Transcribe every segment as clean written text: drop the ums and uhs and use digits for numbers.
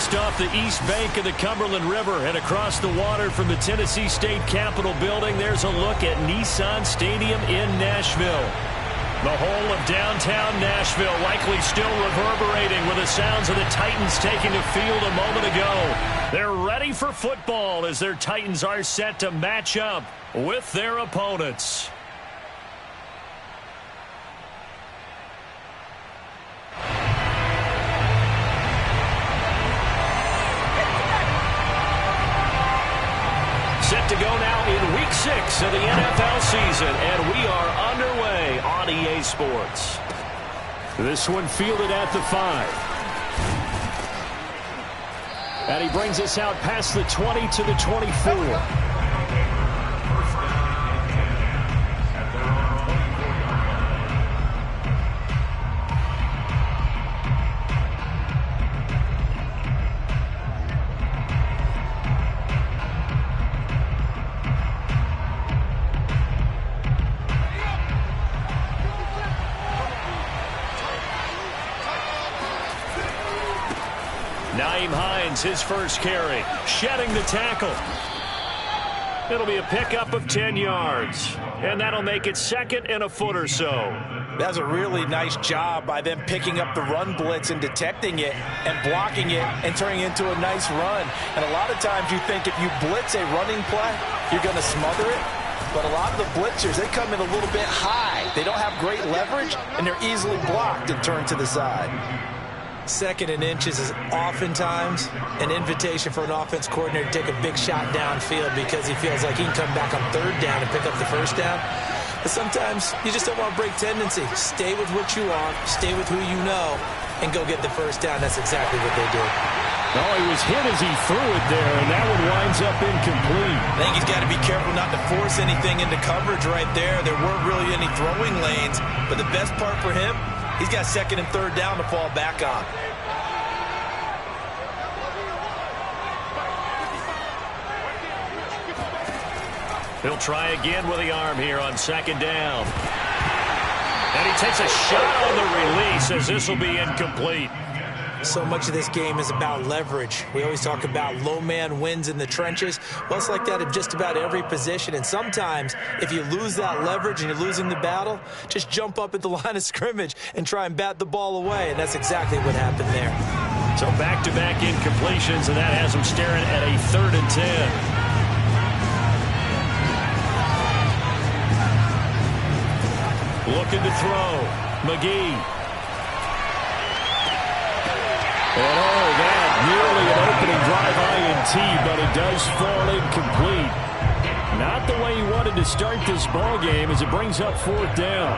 Just off the east bank of the Cumberland River and across the water from the Tennessee State Capitol building, there's a look at Nissan Stadium in Nashville. The whole of downtown Nashville likely still reverberating with the sounds of the Titans taking the field a moment ago. They're ready for football as their Titans are set to match up with their opponents. Set to go now in Week 6 of the NFL season, and we are underway on EA Sports. This one fielded at the 5. And he brings us out past the 20 to the 24. Nyheim Hines, his first carry, shedding the tackle. It'll be a pickup of 10 yards, and that'll make it second and a foot or so. That's a really nice job by them picking up the run blitz and detecting it and blocking it and turning it into a nice run. And a lot of times you think if you blitz a running play, you're going to smother it. But a lot of the blitzers, they come in a little bit high. They don't have great leverage, and they're easily blocked and turned to the side. Second and inches is oftentimes an invitation for an offense coordinator to take a big shot downfield because he feels like he can come back on third down and pick up the first down. But sometimes you just don't want to break tendency. Stay with what you are, stay with who you know, and go get the first down. That's exactly what they did. Oh, he was hit as he threw it there, and that one winds up incomplete. I think he's got to be careful not to force anything into coverage right there. There weren't really any throwing lanes, but the best part for him, he's got second and third down to fall back on. He'll try again with the arm here on second down. And he takes a shot on the release as this will be incomplete. So much of this game is about leverage. We always talk about low man wins in the trenches. Well, it's like that in just about every position. And sometimes, if you lose that leverage and you're losing the battle, just jump up at the line of scrimmage and try and bat the ball away. And that's exactly what happened there. So back-to-back incompletions, and that has him staring at a 3rd and 10. Looking to throw. McGee. And oh, that nearly an opening drive INT, but it does fall incomplete. Not the way he wanted to start this ball game as it brings up 4th down.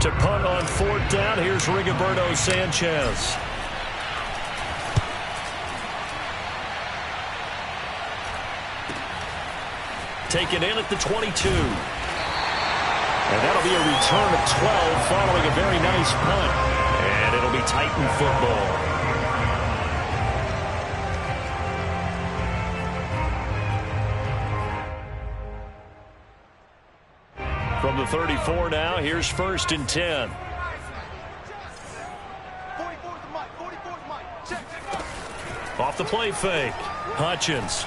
To punt on 4th down, here's Rigoberto Sanchez. Taken in at the 22. And that'll be a return of 12 following a very nice punt. And it'll be Titan football. From the 34 now, here's 1st and 10. Off the play fake. Hutchins.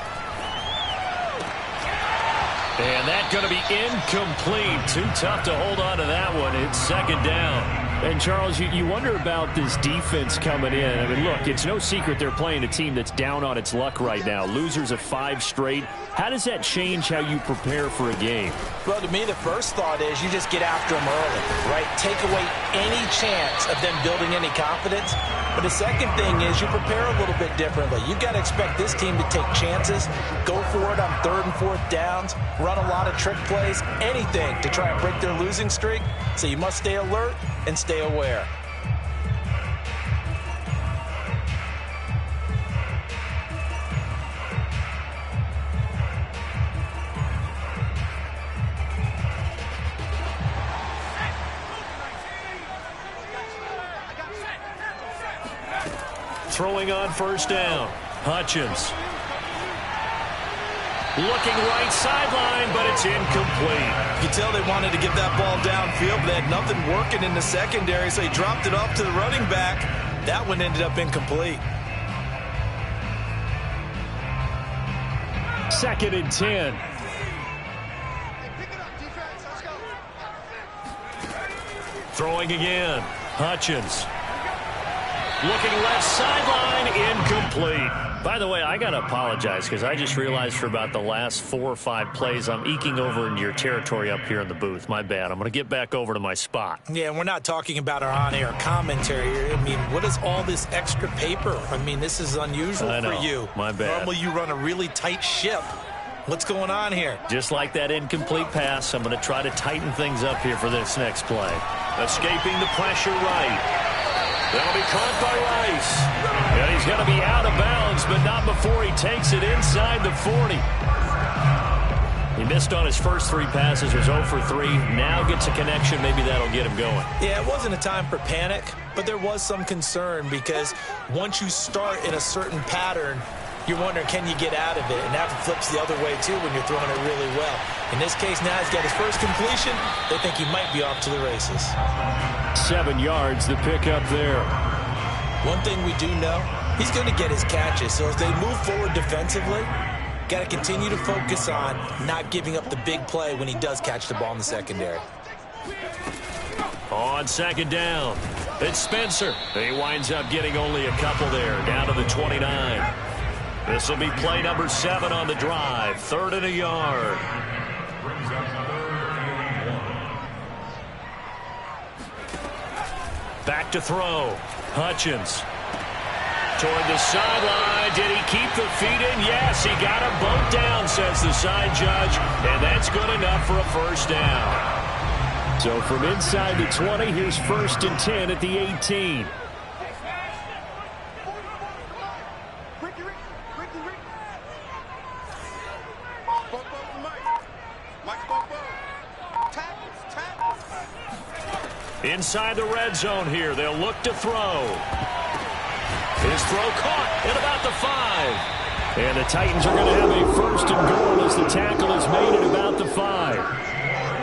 And that's going to be incomplete. Too tough to hold on to that one. It's 2nd down. And, Charles, you wonder about this defense coming in. I mean, look, it's no secret they're playing a team that's down on its luck right now. Losers of 5 straight. How does that change how you prepare for a game? Well, to me, the first thought is you just get after them early, right? Take away any chance of them building any confidence. But the second thing is you prepare a little bit differently. You've got to expect this team to take chances, go for it on 3rd and 4th downs, run a lot of trick plays, anything to try and break their losing streak. So you must stay alert and stay aware. Throwing on 1st down. Hutchins. Looking right sideline, but it's incomplete. You can tell they wanted to get that ball downfield, but they had nothing working in the secondary, so he dropped it off to the running back. That one ended up incomplete. 2nd and 10. Throwing again. Hutchins. Looking left sideline, incomplete. By the way, I got to apologize because I just realized for about the last 4 or 5 plays, I'm eking over into your territory up here in the booth. My bad. I'm going to get back over to my spot. Yeah, we're not talking about our on-air commentary here. I mean, what is all this extra paper? I mean, this is unusual for you. My bad. Normally you run a really tight ship. What's going on here? Just like that incomplete pass, I'm going to try to tighten things up here for this next play. Escaping the pressure right. That'll be caught by Rice. And he's going to be out of bounds, but not before he takes it inside the 40. He missed on his first 3 passes, was 0 for 3. Now gets a connection. Maybe that'll get him going. Yeah, it wasn't a time for panic, but there was some concern because once you start in a certain pattern, you're wondering, can you get out of it? And that flips the other way, too, when you're throwing it really well. In this case, now he's got his first completion. They think he might be off to the races. 7 yards, the pickup there. One thing we do know, he's going to get his catches. So as they move forward defensively, got to continue to focus on not giving up the big play when he does catch the ball in the secondary. On 2nd down, it's Spencer. He winds up getting only a couple there, down to the 29. This will be play number 7 on the drive. 3rd and a yard. Back to throw. Hutchins. Toward the sideline. Did he keep the feet in? Yes, he got him both down, says the side judge. And that's good enough for a first down. So from inside the 20, here's 1st and 10 at the 18. Inside the red zone here. They'll look to throw. His throw caught at about the 5. And the Titans are going to have a 1st and goal as the tackle is made at about the 5.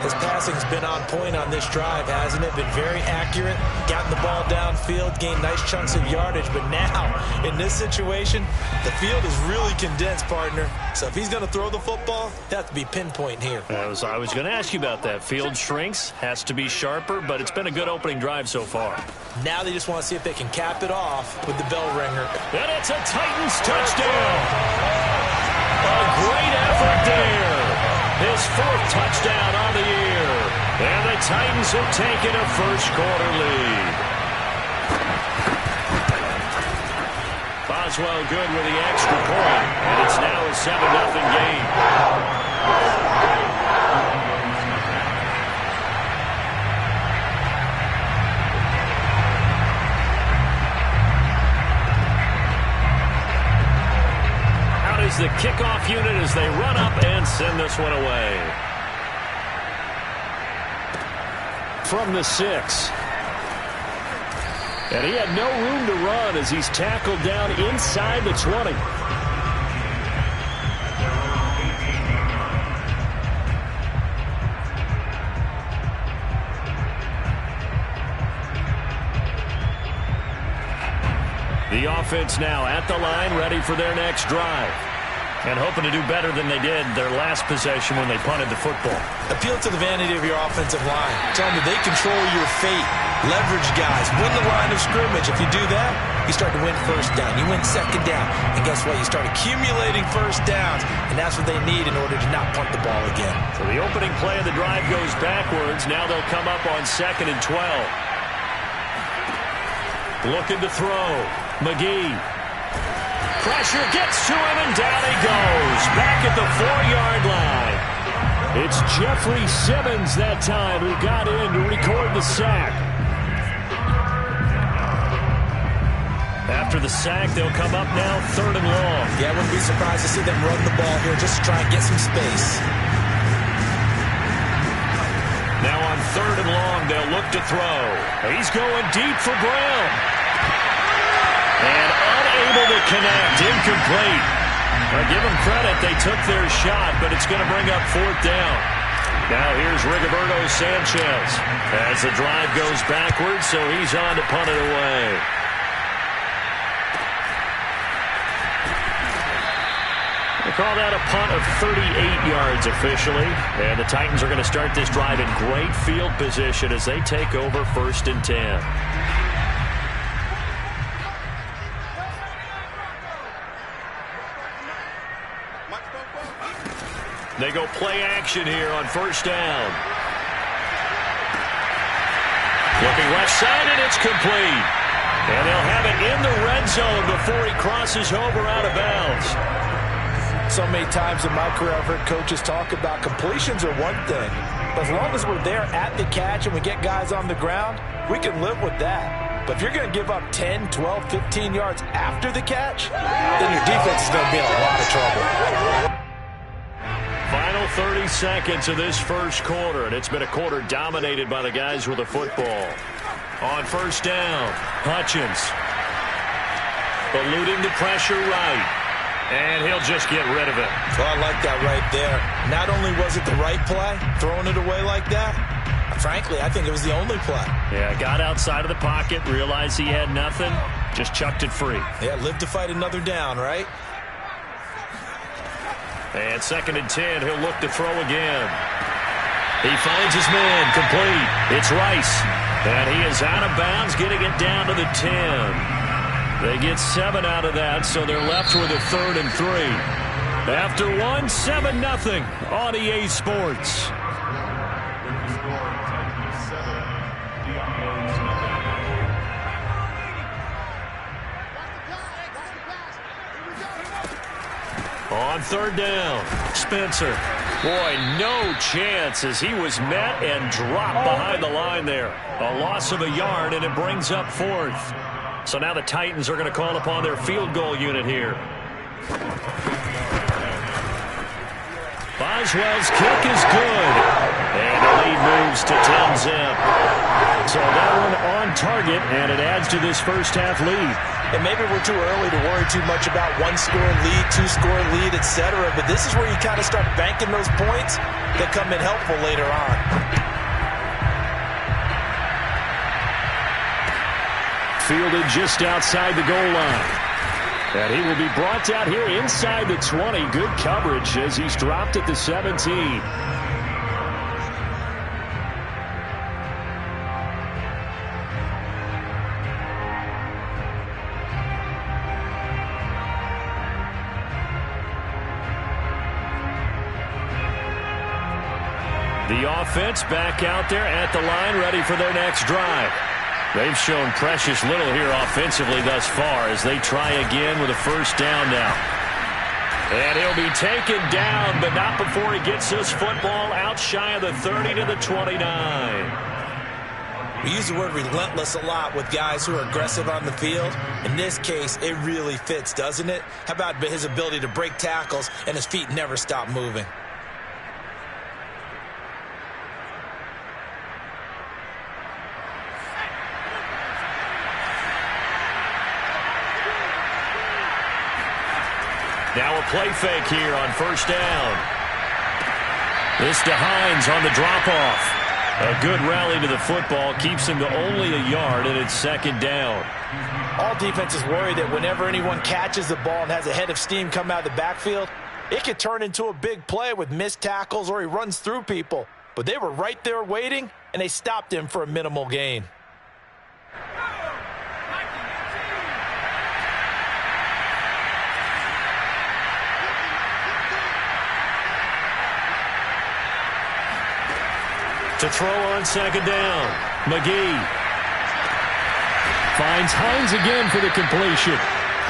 His passing's been on point on this drive, hasn't it? Been very accurate, gotten the ball downfield, gained nice chunks of yardage. But now, in this situation, the field is really condensed, partner. So if he's going to throw the football, that has to be pinpoint here. I was going to ask you about that. Field shrinks, has to be sharper, but it's been a good opening drive so far. Now they just want to see if they can cap it off with the bell ringer. And it's a Titans touchdown. A great effort there. His 4th touchdown on the year. And the Titans have taken a first-quarter lead. Boswell good with the extra point. And it's now a 7-0 game. Is the kickoff unit as they run up and send this one away. From the 6. And he had no room to run as he's tackled down inside the 20. The offense now at the line, ready for their next drive. And hoping to do better than they did their last possession when they punted the football. Appeal to the vanity of your offensive line. Tell them that they control your fate. Leverage guys. Win the line of scrimmage. If you do that, you start to win 1st down. You win 2nd down. And guess what? You start accumulating 1st downs. And that's what they need in order to not punt the ball again. So the opening play of the drive goes backwards. Now they'll come up on 2nd and 12. Looking to throw. McGee. Pressure gets to him, and down he goes. Back at the 4-yard line. It's Jeffrey Simmons that time who got in to record the sack. After the sack, they'll come up now 3rd and long. Yeah, I wouldn't be surprised to see them run the ball here just to try and get some space. Now on 3rd and long, they'll look to throw. He's going deep for Brown. And unable to connect, incomplete. Well, give them credit. They took their shot, but it's going to bring up 4th down. Now here's Rigoberto Sanchez as the drive goes backwards, so he's on to punt it away. They call that a punt of 38 yards officially, and the Titans are going to start this drive in great field position as they take over 1st and 10. They go play action here on 1st down. Looking left side, and it's complete. And they'll have it in the red zone before he crosses over out of bounds. So many times in my career I've heard coaches talk about completions are one thing. But as long as we're there at the catch and we get guys on the ground, we can live with that. But if you're going to give up 10, 12, 15 yards after the catch, then your defense is going to be in a lot of trouble. Final 30 seconds of this first quarter, and it's been a quarter dominated by the guys with the football. On 1st down, Hutchins eluding the pressure right, and he'll just get rid of it. Well, I like that right there. Not only was it the right play, throwing it away like that, frankly, I think it was the only play. Yeah, got outside of the pocket, realized he had nothing, just chucked it free. Yeah, live to fight another down, right? And 2nd and 10, he'll look to throw again. He finds his man, complete. It's Rice. And he is out of bounds, getting it down to the 10. They get 7 out of that, so they're left with a 3rd and 3. After 1, 7-0 on EA Sports. On 3rd down, Spencer. Boy, no chance as he was met and dropped behind the line there. A loss of a yard, and it brings up 4th. So now the Titans are going to call upon their field goal unit here. Boswell's kick is good. And the lead moves to 10-zip. So that one on target, and it adds to this first half lead. And maybe we're too early to worry too much about 1-score lead, 2-score lead, etc. But this is where you kind of start banking those points that come in helpful later on. Fielded just outside the goal line. And he will be brought out here inside the 20. Good coverage as he's dropped at the 17. The offense back out there at the line, ready for their next drive. They've shown precious little here offensively thus far as they try again with a 1st down now. And he'll be taken down, but not before he gets this football out shy of the 30 to the 29. We use the word relentless a lot with guys who are aggressive on the field. In this case, it really fits, doesn't it? How about his ability to break tackles and his feet never stop moving? Now a play fake here on 1st down. This to Hines on the drop-off. A good rally to the football keeps him to only a yard, and it's 2nd down. All defenses worry that whenever anyone catches the ball and has a head of steam come out of the backfield, it could turn into a big play with missed tackles or he runs through people. But they were right there waiting, and they stopped him for a minimal gain. To throw on 2nd down, McGee finds Hines again for the completion.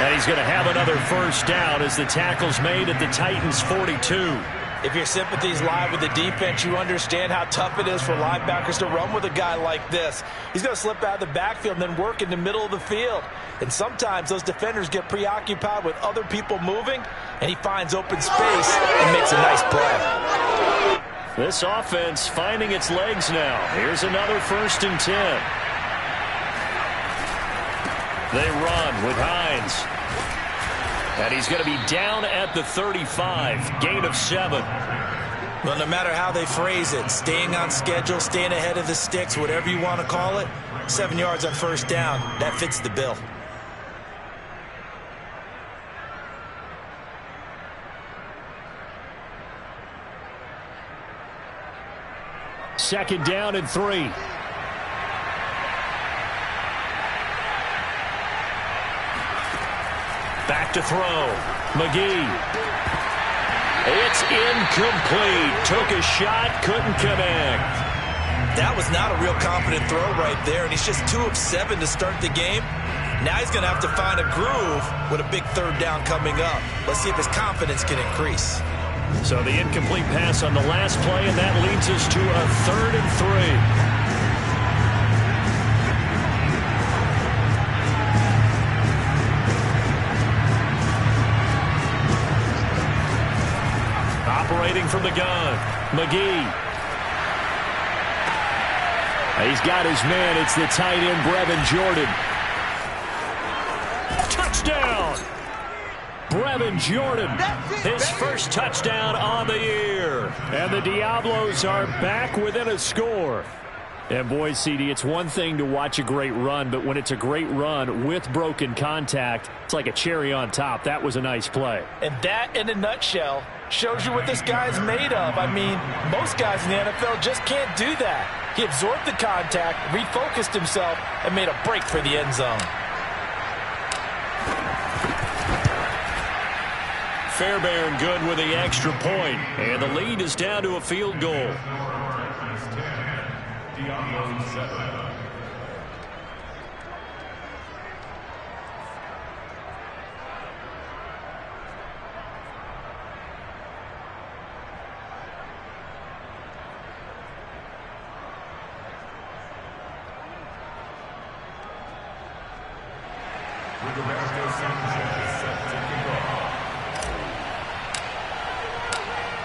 And he's going to have another 1st down as the tackle's made at the Titans' 42. If your sympathies lie with the defense, you understand how tough it is for linebackers to run with a guy like this. He's going to slip out of the backfield and then work in the middle of the field. And sometimes those defenders get preoccupied with other people moving, and he finds open space and makes a nice play. This offense finding its legs now. Here's another 1st and 10. They run with Hines. And he's going to be down at the 35, gain of 7. Well, no matter how they phrase it, staying on schedule, staying ahead of the sticks, whatever you want to call it, 7 yards on first down, that fits the bill. Second down and 3. Back to throw. McGee. It's incomplete. Took a shot, couldn't connect. That was not a real confident throw right there, and he's just 2 of 7 to start the game. Now he's going to have to find a groove with a big third down coming up. Let's see if his confidence can increase. So the incomplete pass on the last play, and that leads us to a 3rd and 3. Operating from the gun, McGee. He's got his man. It's the tight end, Brevin Jordan. Touchdown! Brevin Jordan, his first touchdown on the year. And the Diablos are back within a score. And boy, CD, it's one thing to watch a great run, but when it's a great run with broken contact, it's like a cherry on top. That was a nice play. And that, in a nutshell, shows you what this guy's made of. I mean, most guys in the NFL just can't do that. He absorbed the contact, refocused himself, and made a break for the end zone. Fairbairn good with the extra point, and the lead is down to a field goal.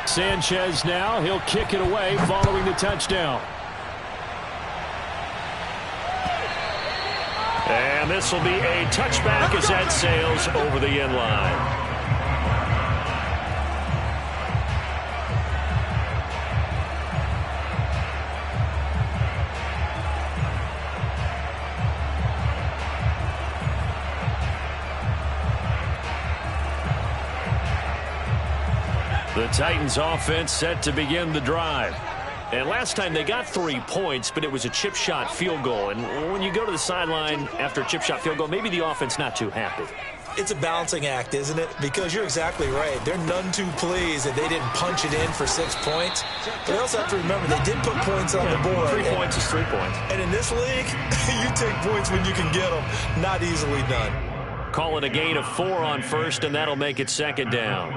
Sanchez now, he'll kick it away following the touchdown. And this will be a touchback as that sails over the end line. The Titans offense set to begin the drive. And last time they got 3 points, but it was a chip shot field goal. And when you go to the sideline after a chip shot field goal, maybe the offense not too happy. It's a balancing act, isn't it? Because you're exactly right. They're none too pleased that they didn't punch it in for 6 points. But they also have to remember they did put points on the board. 3 points is 3 points. And in this league, you take points when you can get them. Not easily done. Call it a gain of 4 on first, and that'll make it second down.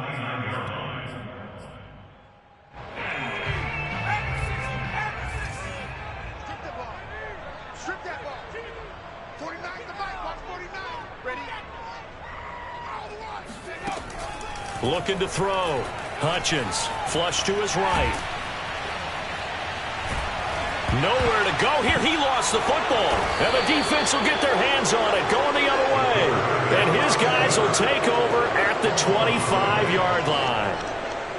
Looking to throw. Hutchins, flush to his right. Nowhere to go here. He lost the football. And the defense will get their hands on it, going the other way. And his guys will take over at the 25-yard line.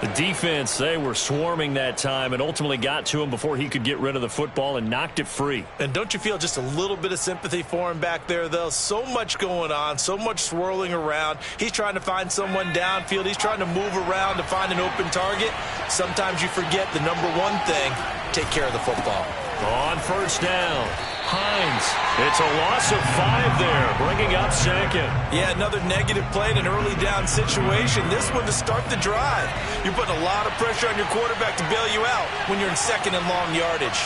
The defense, they were swarming that time and ultimately got to him before he could get rid of the football and knocked it free. And don't you feel just a little bit of sympathy for him back there, though? So much going on, so much swirling around. He's trying to find someone downfield. He's trying to move around to find an open target. Sometimes you forget the number one thing, take care of the football. On first down, Hines. It's a loss of 5 there, bringing up second. Yeah, another negative play in an early down situation. This one to start the drive. You're putting a lot of pressure on your quarterback to bail you out when you're in second and long yardage.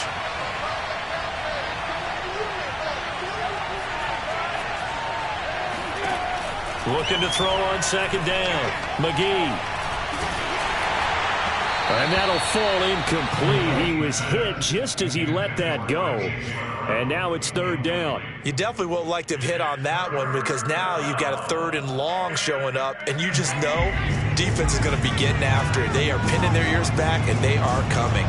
Looking to throw on second down. McGee. And that'll fall incomplete. He was hit just as he let that go. And now it's third down. You definitely would like to have hit on that one because now you've got a third and long showing up, and you just know defense is going to be getting after it. They are pinning their ears back, and they are coming.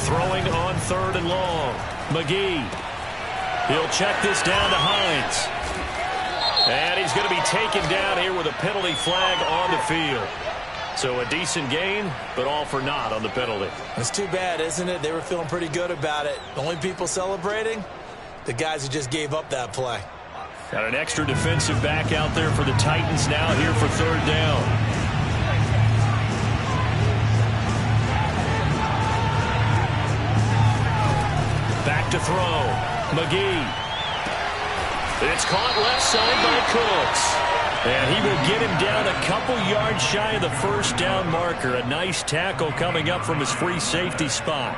Throwing on 3rd and long. McGee. He'll check this down to Hines. And he's going to be taken down here with a penalty flag on the field. So a decent gain, but all for naught on the penalty. It's too bad, isn't it? They were feeling pretty good about it. The only people celebrating, the guys who just gave up that play. Got an extra defensive back out there for the Titans now here for 3rd down. Back to throw. McGee. It's caught left side by Cooks. And he will get him down a couple yards shy of the 1st down marker. A nice tackle coming up from his free safety spot.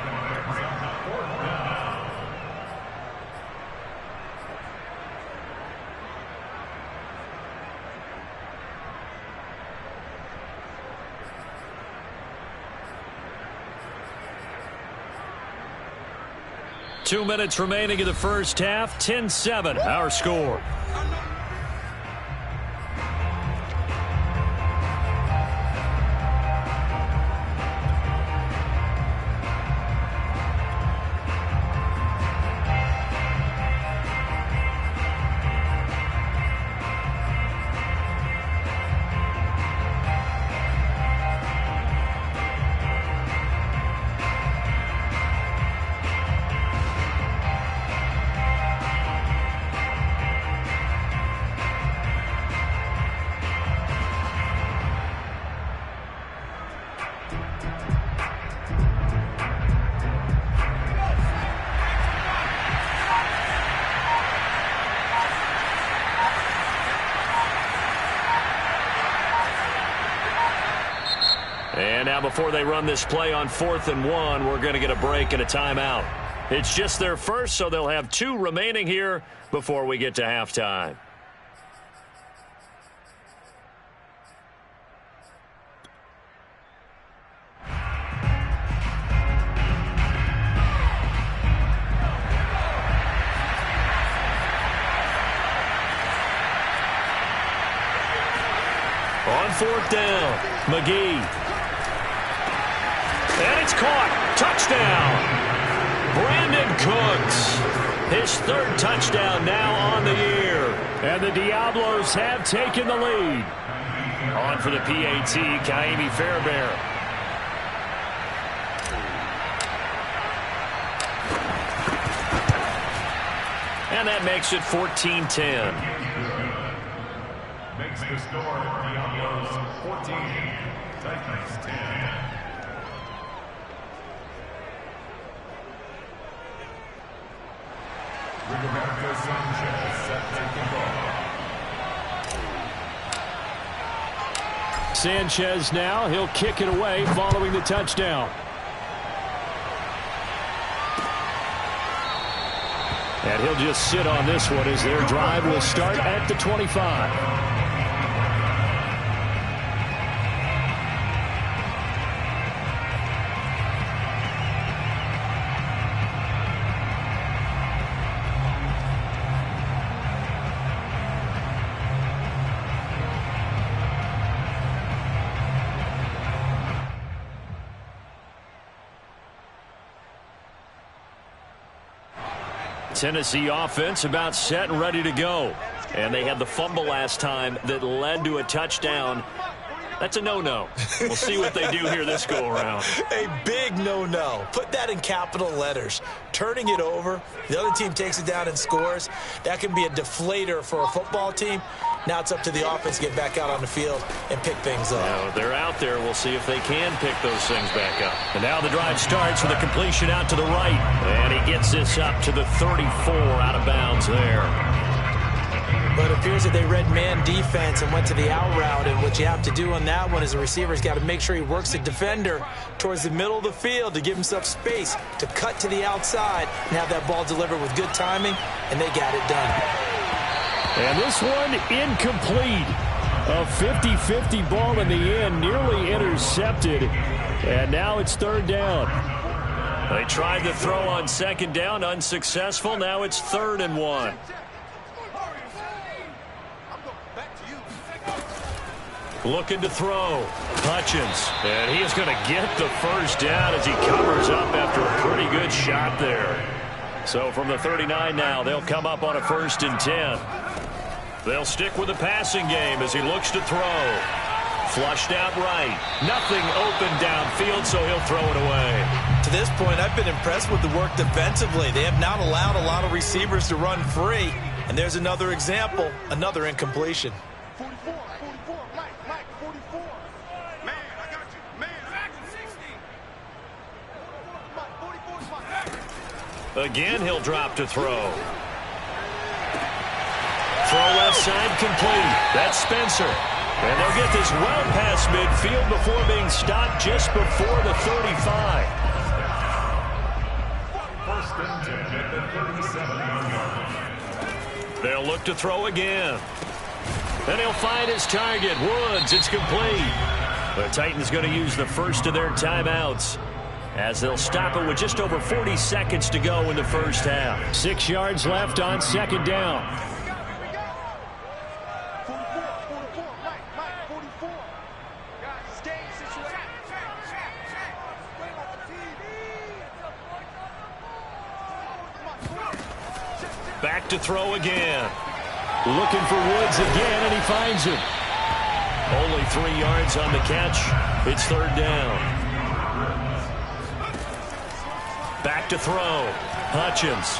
Two minutes remaining in the first half. 10-7, our score. And now before they run this play on 4th and 1, we're going to get a break and a timeout. It's just their first, so they'll have 2 remaining here before we get to halftime. On 4th down, McGee. And it's caught. Touchdown. Brandon Cooks. His 3rd touchdown now on the year. And the Diablos have taken the lead. On for the PAT, Ka'imi Fairbairn. And that makes it 14-10. Makes the score Diablos 14, Titans 10. Rigoberto Sanchez set taking ball. Sanchez now, he'll kick it away following the touchdown. And he'll just sit on this one as their drive will start at the 25. Tennessee offense about set and ready to go. And they had the fumble last time that led to a touchdown. That's a no-no. We'll see what they do here this go-around. A big no-no. Put that in capital letters. Turning it over, the other team takes it down and scores. That can be a deflator for a football team. Now it's up to the offense to get back out on the field and pick things up. Now, they're out there. We'll see if they can pick those things back up. And now the drive starts with a completion out to the right. And he gets this up to the 34 out of bounds there. But it appears that they read man defense and went to the out route. And what you have to do on that one is the receiver's got to make sure he works the defender towards the middle of the field to give himself space to cut to the outside and have that ball delivered with good timing, and they got it done. And this one incomplete. A 50-50 ball in the end, nearly intercepted. And now it's 3rd down. They tried to throw on 2nd down, unsuccessful. Now it's 3rd and 1. Looking to throw. Hutchins. And he is going to get the first down as he covers up after a pretty good shot there. So from the 39 now, they'll come up on a 1st and 10. They'll stick with the passing game as he looks to throw. Flushed out right. Nothing open downfield, so he'll throw it away. To this point, I've been impressed with the work defensively. They have not allowed a lot of receivers to run free. And there's another example, another incompletion. 44, Mike, 44. Man, I got you. Man, back to 60. Mike, 44 is my. Again, he'll drop to throw. Throw left side complete. That's Spencer. And they'll get this well past midfield before being stopped just before the 35. 1st and 10 at the 37-yard line. They'll look to throw again. And he'll find his target. Woods, it's complete. The Titans going to use the first of their timeouts as they'll stop it with just over 40 seconds to go in the first half. 6 yards left on 2nd down. 44, Mike, 44. Guys, stay in situation. Back to throw again. Looking for Woods again, and he finds him. Only 3 yards on the catch. It's 3rd down. Back to throw. Hutchins.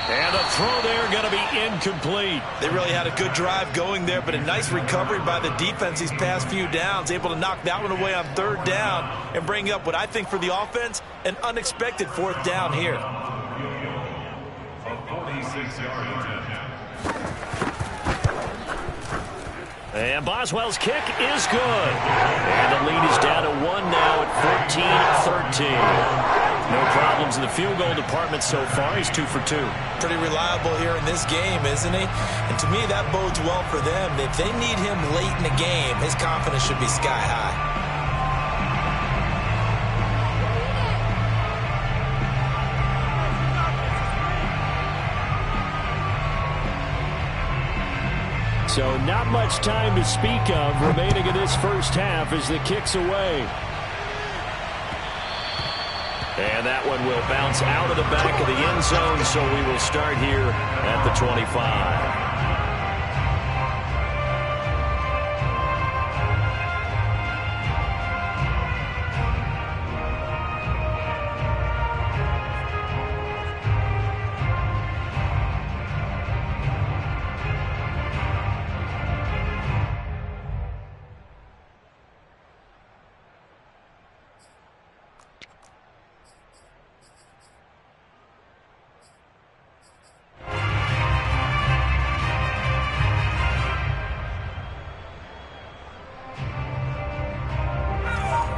And the throw there going to be incomplete. They really had a good drive going there, but a nice recovery by the defense these past few downs, able to knock that one away on 3rd down and bring up what I think for the offense, an unexpected 4th down here. A 46-yard attempt. And Boswell's kick is good. And the lead is down to 1 now at 14-13. No problems in the field goal department so far. He's 2 for 2. Pretty reliable here in this game, isn't he? And to me, that bodes well for them. If they need him late in the game, his confidence should be sky high. So not much time to speak of remaining in this first half as the kick's away. And that one will bounce out of the back of the end zone, so we will start here at the 25.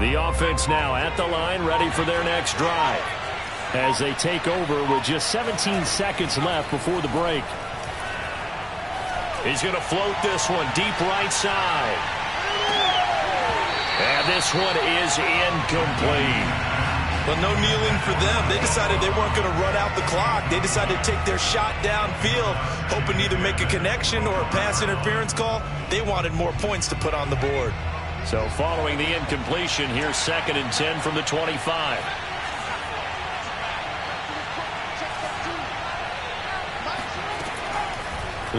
The offense now at the line, ready for their next drive as they take over with just 17 seconds left before the break. He's going to float this one deep right side. And this one is incomplete. But no kneeling for them. They decided they weren't going to run out the clock. They decided to take their shot downfield, hoping to either make a connection or a pass interference call. They wanted more points to put on the board. So following the incompletion, here's 2nd and 10 from the 25.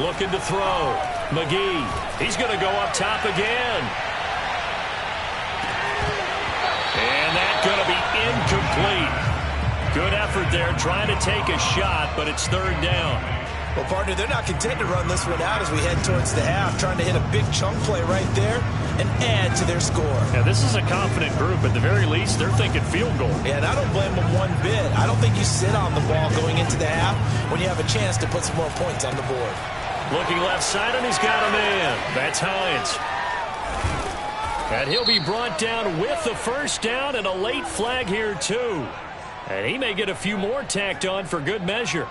Looking to throw. McGee. He's going to go up top again. And that's going to be incomplete. Good effort there trying to take a shot, but it's 3rd down. Well, partner, they're not content to run this one out as we head towards the half, trying to hit a big chunk play right there and add to their score. Yeah, this is a confident group. At the very least, they're thinking field goal. Yeah, and I don't blame them one bit. I don't think you sit on the ball going into the half when you have a chance to put some more points on the board. Looking left side, and he's got a man. That's Hines. And he'll be brought down with the first down and a late flag here, too. And he may get a few more tacked on for good measure.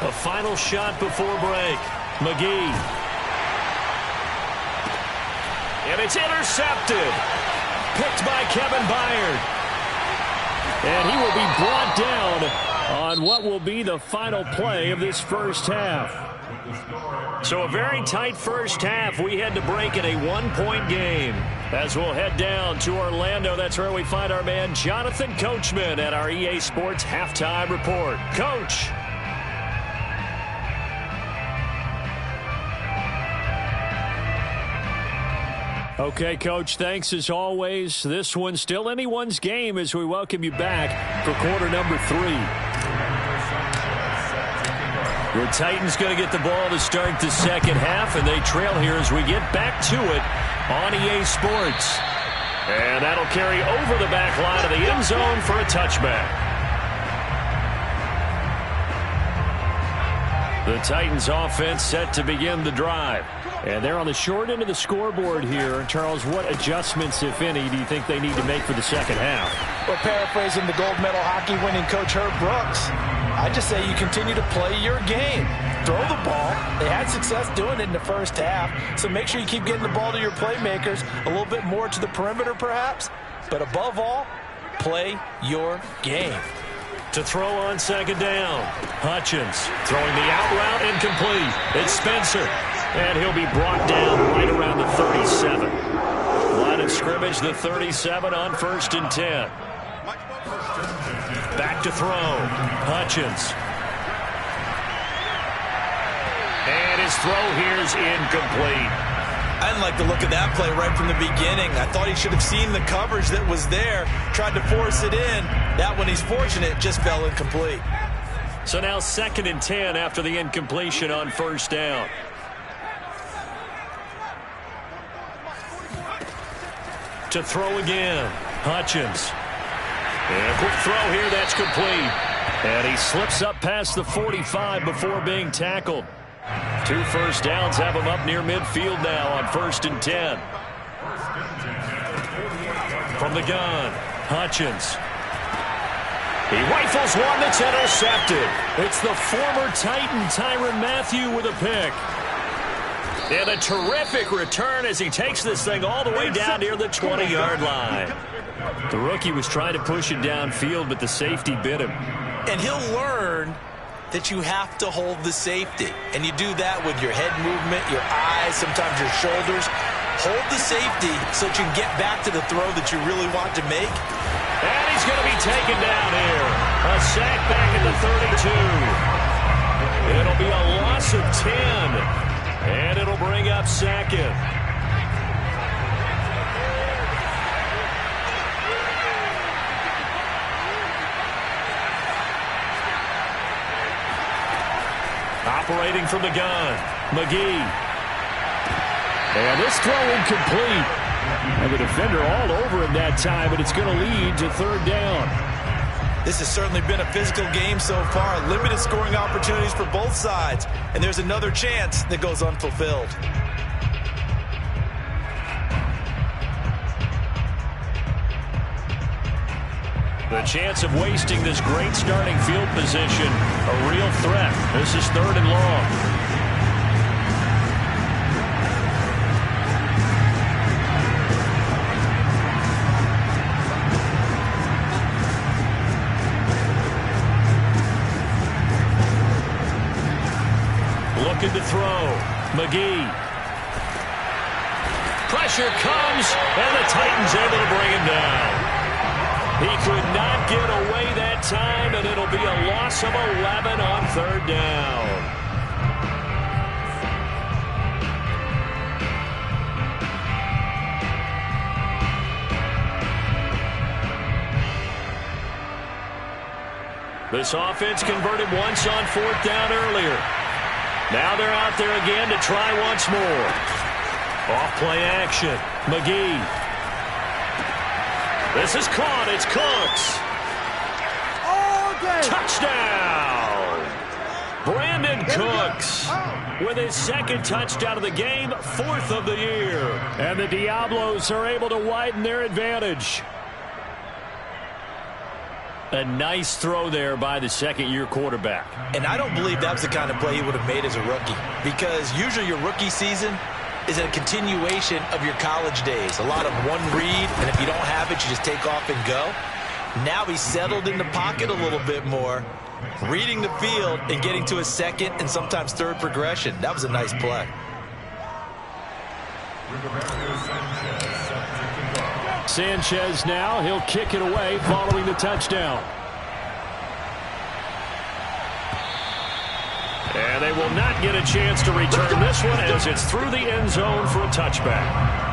A final shot before break. McGee. And it's intercepted. Picked by Kevin Byard. And he will be brought down on what will be the final play of this first half. So a very tight first half. We had to break in a one-point game. As we'll head down to Orlando, that's where we find our man Jonathan Coachman at our EA Sports Halftime Report. Coach. Okay, Coach, thanks as always. This one's still anyone's game as we welcome you back for quarter number 3. The Titans going to get the ball to start the second half, and they trail here as we get back to it on EA Sports. And that'll carry over the back line of the end zone for a touchback. The Titans offense set to begin the drive. And they're on the short end of the scoreboard here. Charles, what adjustments, if any, do you think they need to make for the second half? Well, paraphrasing the gold medal hockey winning coach Herb Brooks, I just say you continue to play your game. Throw the ball. They had success doing it in the first half, so make sure you keep getting the ball to your playmakers, a little bit more to the perimeter perhaps, but above all, play your game. To throw on second down, Hutchins throwing the out route incomplete. It's Spencer. And he'll be brought down right around the 37. Line of scrimmage, the 37 on 1st and 10. Back to throw. Hutchins. And his throw here is incomplete. I didn't like the look of that play right from the beginning. I thought he should have seen the coverage that was there, tried to force it in. That one, he's fortunate, just fell incomplete. So now 2nd and 10 after the incompletion on 1st down. To throw again, Hutchins. And a quick throw here, that's complete. And he slips up past the 45 before being tackled. 2 first downs have him up near midfield now on 1st and 10. From the gun, Hutchins. He rifles one that's intercepted. It's the former Titan Tyrann Mathieu with a pick. And a terrific return as he takes this thing all the way down near the 20-yard line. The rookie was trying to push it downfield, but the safety bit him. And he'll learn that you have to hold the safety. And you do that with your head movement, your eyes, sometimes your shoulders. Hold the safety so that you can get back to the throw that you really want to make. And he's going to be taken down here. A sack back at the 32. It'll be a loss of 10. And it'll bring up 2nd. Operating from the gun, McGee. And this throw incomplete. And the defender all over him that time, but it's going to lead to 3rd down. This has certainly been a physical game so far. Limited scoring opportunities for both sides. And there's another chance that goes unfulfilled. The chance of wasting this great starting field position, a real threat. This is 3rd and long. To throw. McGee. Pressure comes, and the Titans able to bring him down. He could not get away that time, and it'll be a loss of 11 on 3rd down. This offense converted once on 4th down earlier. Now they're out there again to try once more. Off-play action. McGee. This is caught. It's Cooks. Touchdown! Brandon Cooks with his 2nd touchdown of the game, 4th of the year. And the Diablos are able to widen their advantage. A nice throw there by the second-year quarterback. And I don't believe that was the kind of play he would have made as a rookie, because usually your rookie season is a continuation of your college days. A lot of one read, and if you don't have it, you just take off and go. Now he's settled in the pocket a little bit more, reading the field and getting to his second and sometimes third progression. That was a nice play. Sanchez now, he'll kick it away following the touchdown. And they will not get a chance to return this one as it's through the end zone for a touchback.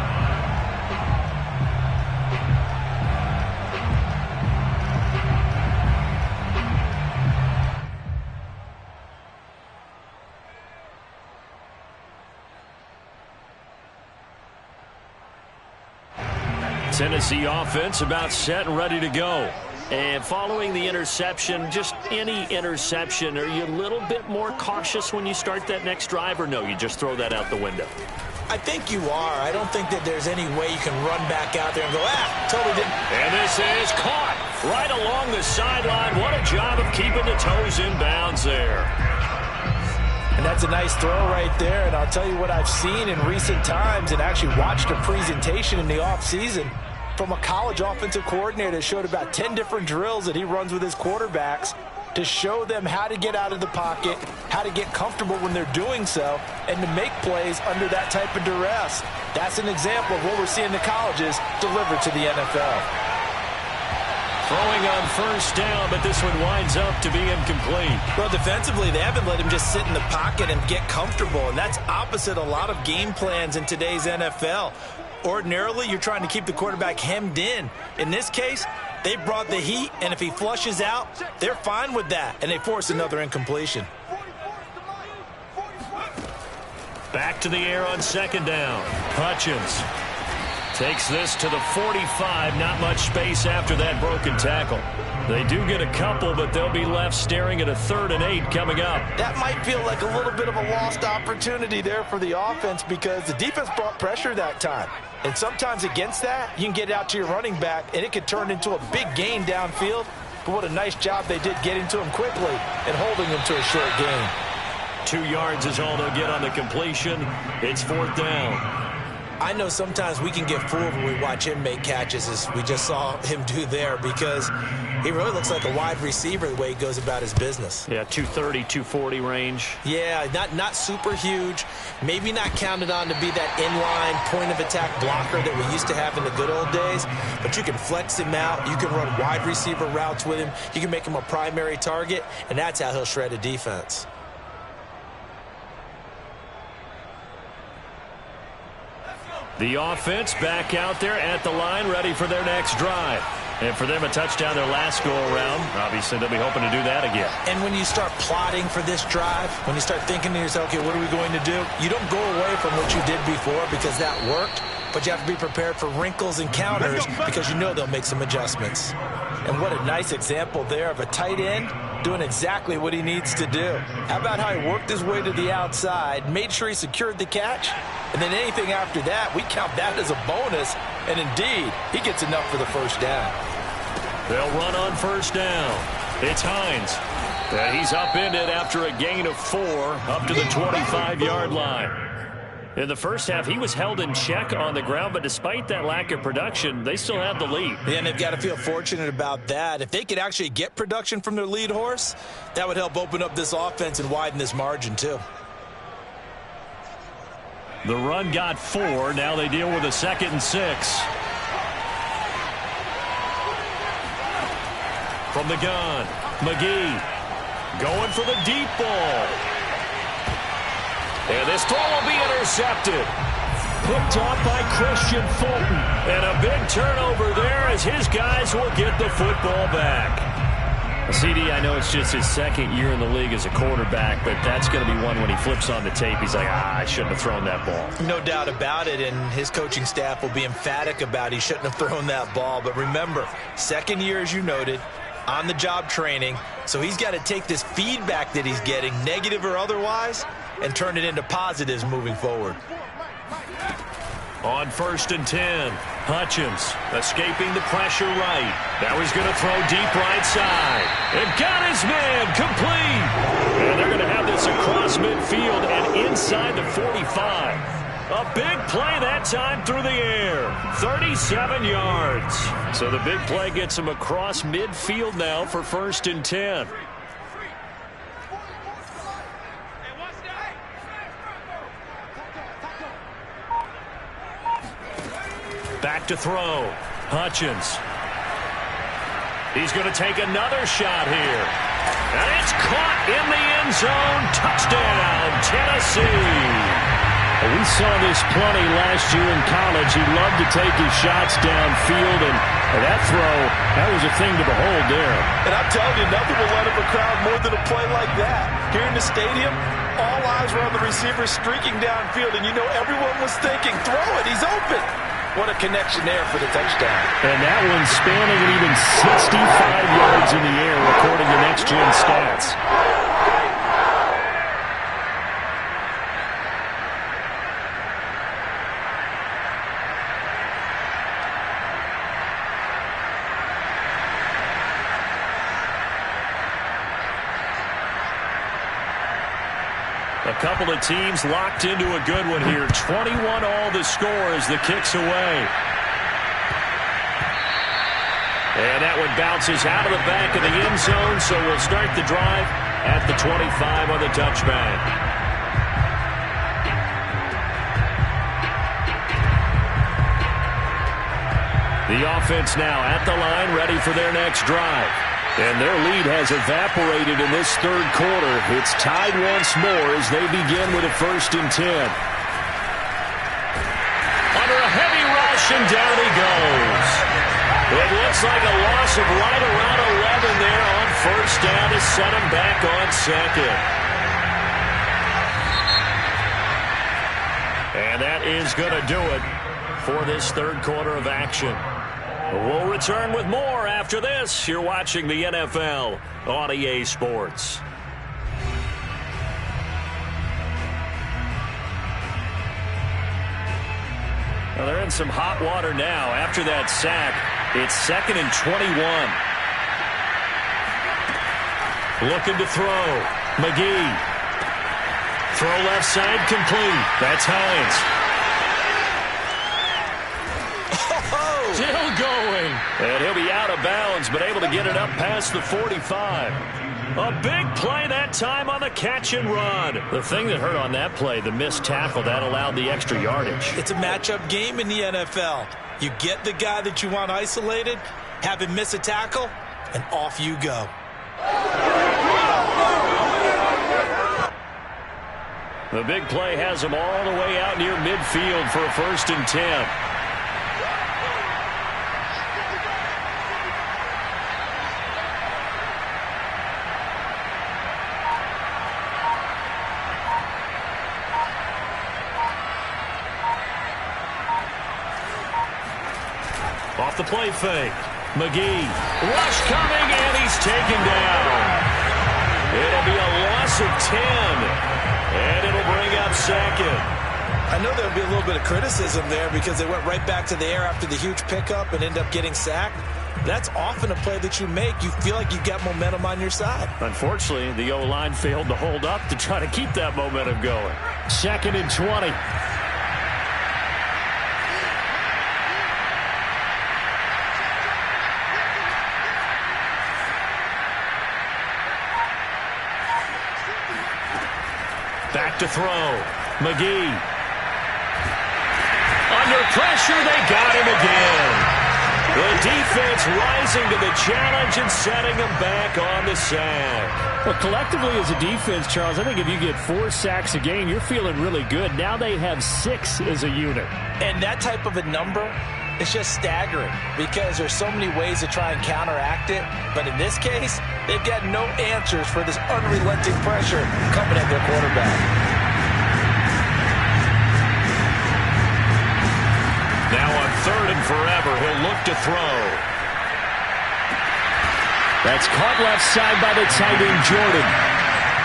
Tennessee offense about set and ready to go. And following the interception, just any interception, are you a little bit more cautious when you start that next drive, or no, you just throw that out the window? I think you are. I don't think that there's any way you can run back out there and go, totally didn't. And this is caught right along the sideline. What a job of keeping the toes in bounds there. And that's a nice throw right there. And I'll tell you what I've seen in recent times and actually watched a presentation in the offseason from a college offensive coordinator that showed about 10 different drills that he runs with his quarterbacks to show them how to get out of the pocket, how to get comfortable when they're doing so, and to make plays under that type of duress. That's an example of what we're seeing the colleges deliver to the NFL. Throwing on first down, but this one winds up to be incomplete. Well, defensively, they haven't let him just sit in the pocket and get comfortable, and that's opposite a lot of game plans in today's NFL. Ordinarily, you're trying to keep the quarterback hemmed in. In this case, they brought the heat, and if he flushes out, they're fine with that, and they force another incompletion. Back to the air on second down. Hutchins takes this to the 45. Not much space after that broken tackle. They do get a couple, but they'll be left staring at a 3rd and 8 coming up. That might feel like a little bit of a lost opportunity there for the offense because the defense brought pressure that time. And sometimes against that, you can get it out to your running back, and it could turn into a big gain downfield. But what a nice job they did getting to him quickly and holding him to a short gain. 2 yards is all they'll get on the completion. It's 4th down. I know sometimes we can get fooled when we watch him make catches, as we just saw him do there, because he really looks like a wide receiver the way he goes about his business. Yeah, 230, 240 range. Yeah, not super huge. Maybe not counted on to be that inline point-of-attack blocker that we used to have in the good old days, but you can flex him out. You can run wide receiver routes with him. You can make him a primary target, and that's how he'll shred a defense. The offense back out there at the line, ready for their next drive. And for them, a touchdown their last go-around. Obviously, they'll be hoping to do that again. And when you start plotting for this drive, when you start thinking to yourself, okay, what are we going to do? You don't go away from what you did before because that worked, but you have to be prepared for wrinkles and counters because you know they'll make some adjustments. And what a nice example there of a tight end doing exactly what he needs to do. How about how he worked his way to the outside, made sure he secured the catch, and then anything after that, we count that as a bonus. And indeed, he gets enough for the first down. They'll run on first down. It's Hines. He's upended after a gain of 4 up to the 25-yard line. In the first half, he was held in check on the ground, but despite that lack of production, they still have the lead. Yeah, and they've got to feel fortunate about that. If they could actually get production from their lead horse, that would help open up this offense and widen this margin too. The run got 4. Now they deal with a 2nd and 6. From the gun, McGee going for the deep ball. And this throw will be intercepted. Picked off by Christian Fulton. And a big turnover there as his guys will get the football back. CD, I know it's just his 2nd year in the league as a quarterback, but that's going to be one when he flips on the tape. He's like, I shouldn't have thrown that ball. No doubt about it, and his coaching staff will be emphatic about he shouldn't have thrown that ball. But remember, 2nd year, as you noted, on-the-job training, so he's got to take this feedback that he's getting, negative or otherwise, and turn it into positives moving forward. On 1st and 10, Hutchins escaping the pressure right. Now he's going to throw deep right side. And got his man complete. And they're going to have this across midfield and inside the 45. A big play that time through the air. 37 yards. So the big play gets him across midfield now for 1st and 10. Back to throw. Hutchins. He's going to take another shot here. And it's caught in the end zone. Touchdown, Tennessee. We saw this plenty last year in college. He loved to take his shots downfield, and that throw, that was a thing to behold there. And I'm telling you, nothing will let up a crowd more than a play like that. Here in the stadium, all eyes were on the receiver streaking downfield, and you know everyone was thinking, throw it, he's open. What a connection there for the touchdown. And that one spanning an even 65 yards in the air, according to Next Gen Stats. A couple of teams locked into a good one here. 21 all the score as the kick's away. And that one bounces out of the back of the end zone, so we'll start the drive at the 25 on the touchback. The offense now at the line, ready for their next drive. And their lead has evaporated in this third quarter. It's tied once more as they begin with a 1st and 10. Under a heavy rush, and down he goes. It looks like a loss of right around 11 there on 1st down to set him back on 2nd. And that is going to do it for this third quarter of action. We'll return with more after this. You're watching the NFL on EA Sports. Well, they're in some hot water now. After that sack, it's 2nd and 21. Looking to throw. McGee. Throw left side complete. That's Hines. Still going. And he'll be out of bounds, but able to get it up past the 45. A big play that time on the catch and run. The thing that hurt on that play, the missed tackle, that allowed the extra yardage. It's a matchup game in the NFL. You get the guy that you want isolated, have him miss a tackle, and off you go. The big play has him all the way out near midfield for a 1st and 10. Off the play fake. McGee. Rush coming, and he's taken down. It'll be a loss of 10. And it'll bring up 2nd. I know there'll be a little bit of criticism there because they went right back to the air after the huge pickup and end up getting sacked. That's often a play that you make. You feel like you've got momentum on your side. Unfortunately, the O-line failed to hold up to try to keep that momentum going. 2nd and 20. Back to throw. McGee. Under pressure, they got him again. The defense rising to the challenge and setting them back on the sack. Well, collectively as a defense, Charles, I think if you get 4 sacks a game, you're feeling really good. Now they have 6 as a unit. And that type of a number is just staggering because there's so many ways to try and counteract it. But in this case, they've got no answers for this unrelenting pressure coming at their quarterback. Now on 3rd and forever, he'll look to throw. That's caught left side by the tight end, Jordan.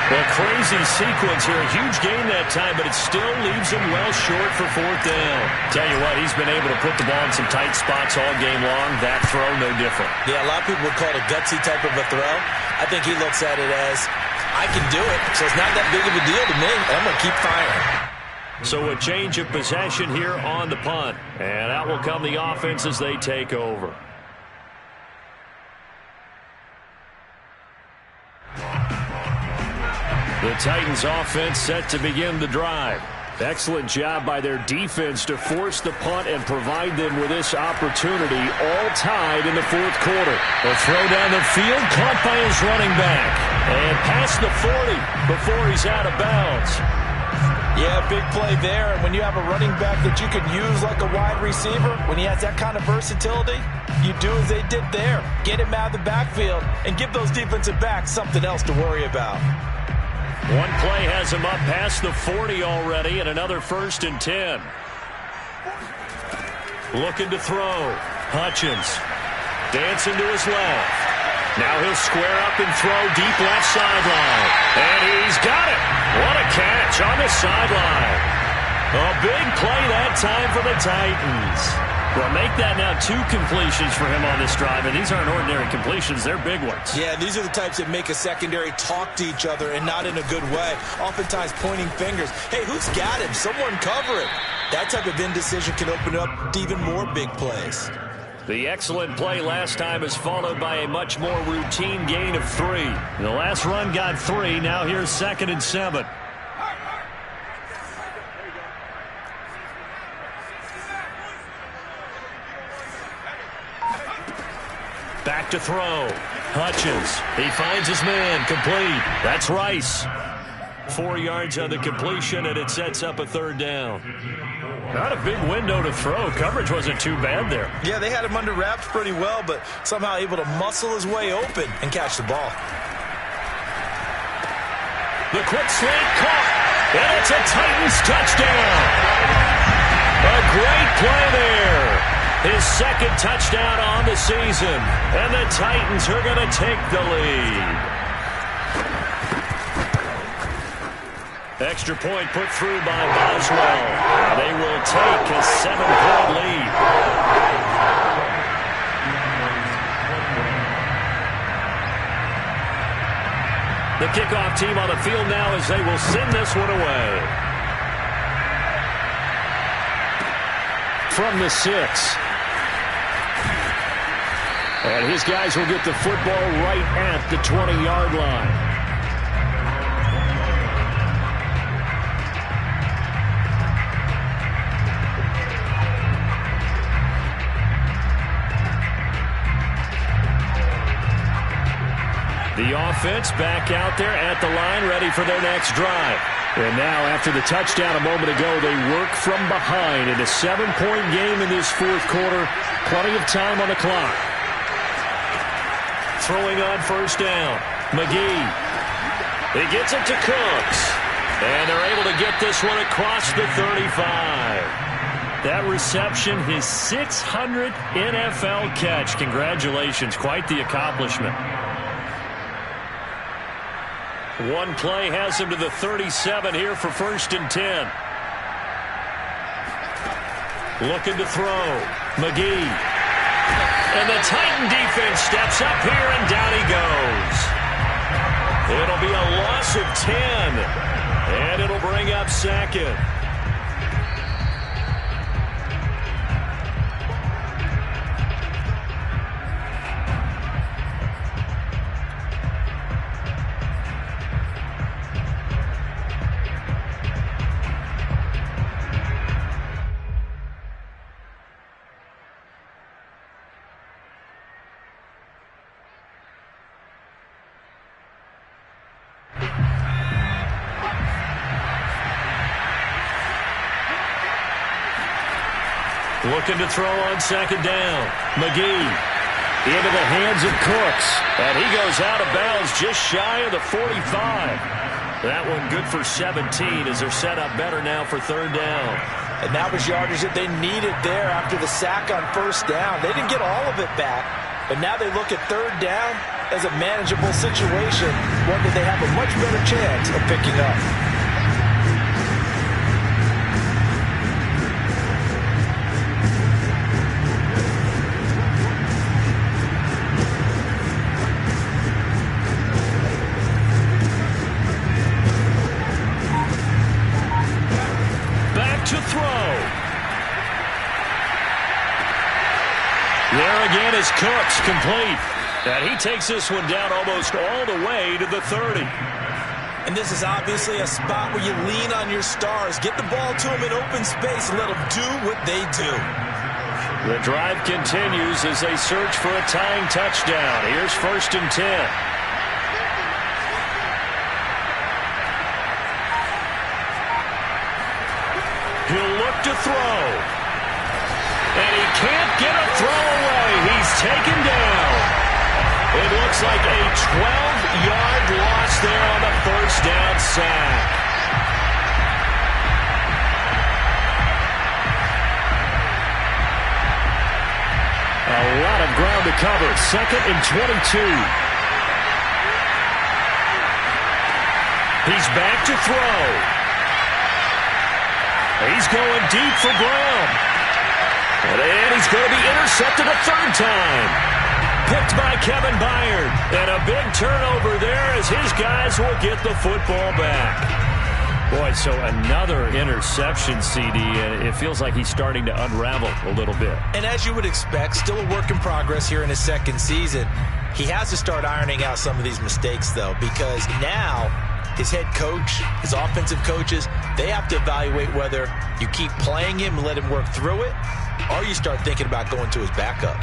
Well, crazy sequence here. A huge gain that time, but it still leaves him well short for fourth down. Tell you what, he's been able to put the ball in some tight spots all game long. That throw, no different. Yeah, a lot of people would call it a gutsy type of a throw. I think he looks at it as, I can do it, so it's not that big of a deal to me. I'm going to keep firing. So a change of possession here on the punt. And out will come the offense as they take over. The Titans offense set to begin the drive. Excellent job by their defense to force the punt and provide them with this opportunity, all tied in the fourth quarter. A throw down the field, caught by his running back. And past the 40 before he's out of bounds. Yeah, big play there. And when you have a running back that you can use like a wide receiver, when he has that kind of versatility, you do as they did there. Get him out of the backfield and give those defensive backs something else to worry about. One play has him up past the 40 already, and another 1st and 10. Looking to throw. Hutchins dancing to his left. Now he'll square up and throw deep left sideline. And he's got it. What a catch on the sideline. A big play that time for the Titans. Well, make that now 2 completions for him on this drive, and these aren't ordinary completions. They're big ones. Yeah, these are the types that make a secondary talk to each other and not in a good way. Oftentimes pointing fingers. Hey, who's got him? Someone cover it. That type of indecision can open up to even more big plays. The excellent play last time is followed by a much more routine gain of 3. The last run got 3. Now here's 2nd and 7. Back to throw. Hutchins. He finds his man. Complete. That's Rice. 4 yards on the completion, and it sets up a 3rd down. Not a big window to throw. Coverage wasn't too bad there. Yeah, they had him under wraps pretty well, but somehow able to muscle his way open and catch the ball. The quick slant caught, and it's a Titans touchdown. A great play there. His 2nd touchdown on the season, and the Titans are going to take the lead. Extra point put through by Boswell. They will take a 7-point lead. The kickoff team on the field now as they will send this one away. From the 6. And his guys will get the football right at the 20-yard line. The offense back out there at the line, ready for their next drive. And now, after the touchdown a moment ago, they work from behind in a 7-point game in this fourth quarter. Plenty of time on the clock. Throwing on 1st down. McGee. He gets it to Cooks. And they're able to get this one across the 35. That reception, his 600th NFL catch. Congratulations. Quite the accomplishment. One play has him to the 37 here for 1st and 10. Looking to throw. McGee. And the Titan defense steps up here, and down he goes. It'll be a loss of 10. And it'll bring up 2nd. Looking to throw on 2nd down. McGee into the hands of Cooks. And he goes out of bounds just shy of the 45. That one good for 17 as they're set up better now for 3rd down. And that was yardage that they needed there after the sack on 1st down. They didn't get all of it back, but now they look at 3rd down. as a manageable situation, one that they have a much better chance of picking up. To throw. There again is Cooks, complete. And he takes this one down almost all the way to the 30. And this is obviously a spot where you lean on your stars. Get the ball to them in open space and let them do what they do. The drive continues as they search for a tying touchdown. Here's 1st and 10. He'll look to throw. And he can't get a throw away. He's taken down. It looks like a 12-yard loss there on the first down sack. A lot of ground to cover. 2nd and 22. He's back to throw. He's going deep for Brown. And he's going to be intercepted a 3rd time. Picked by Kevin Byard. And a big turnover there as his guys will get the football back. Boy, so another interception, CD, and it feels like he's starting to unravel a little bit. And as you would expect, still a work in progress here in his 2nd season. He has to start ironing out some of these mistakes, though, because now his head coach, his offensive coaches, they have to evaluate whether you keep playing him and let him work through it, or you start thinking about going to his backup.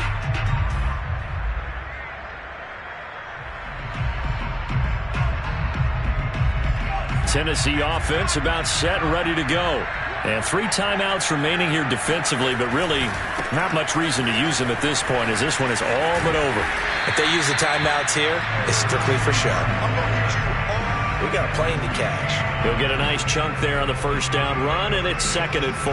Tennessee offense about set and ready to go. And 3 timeouts remaining here defensively, but really not much reason to use them at this point as this one is all but over. If they use the timeouts here, it's strictly for show. We got a plane to catch. He'll get a nice chunk there on the first down run, and it's 2nd and 4.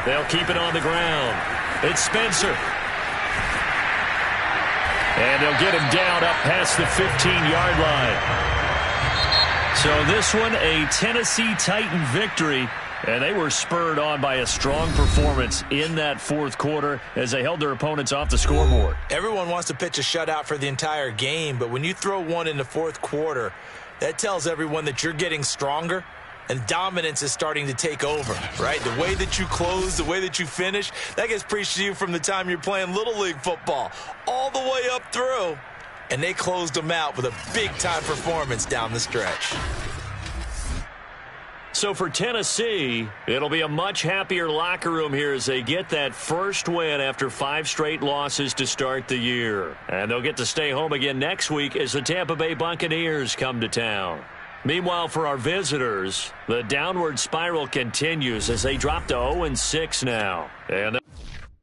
They'll keep it on the ground. It's Spencer. And they'll get him down up past the 15-yard line. So this one, a Tennessee Titan victory, and they were spurred on by a strong performance in that 4th quarter as they held their opponents off the scoreboard. Everyone wants to pitch a shutout for the entire game, but when you throw one in the 4th quarter, that tells everyone that you're getting stronger and dominance is starting to take over, right? The way that you close, the way that you finish, that gets preached to you from the time you're playing Little League football all the way up through. And they closed them out with a big-time performance down the stretch. So for Tennessee, it'll be a much happier locker room here as they get that first win after 5 straight losses to start the year. And they'll get to stay home again next week as the Tampa Bay Buccaneers come to town. Meanwhile, for our visitors, the downward spiral continues as they drop to 0-6 now. And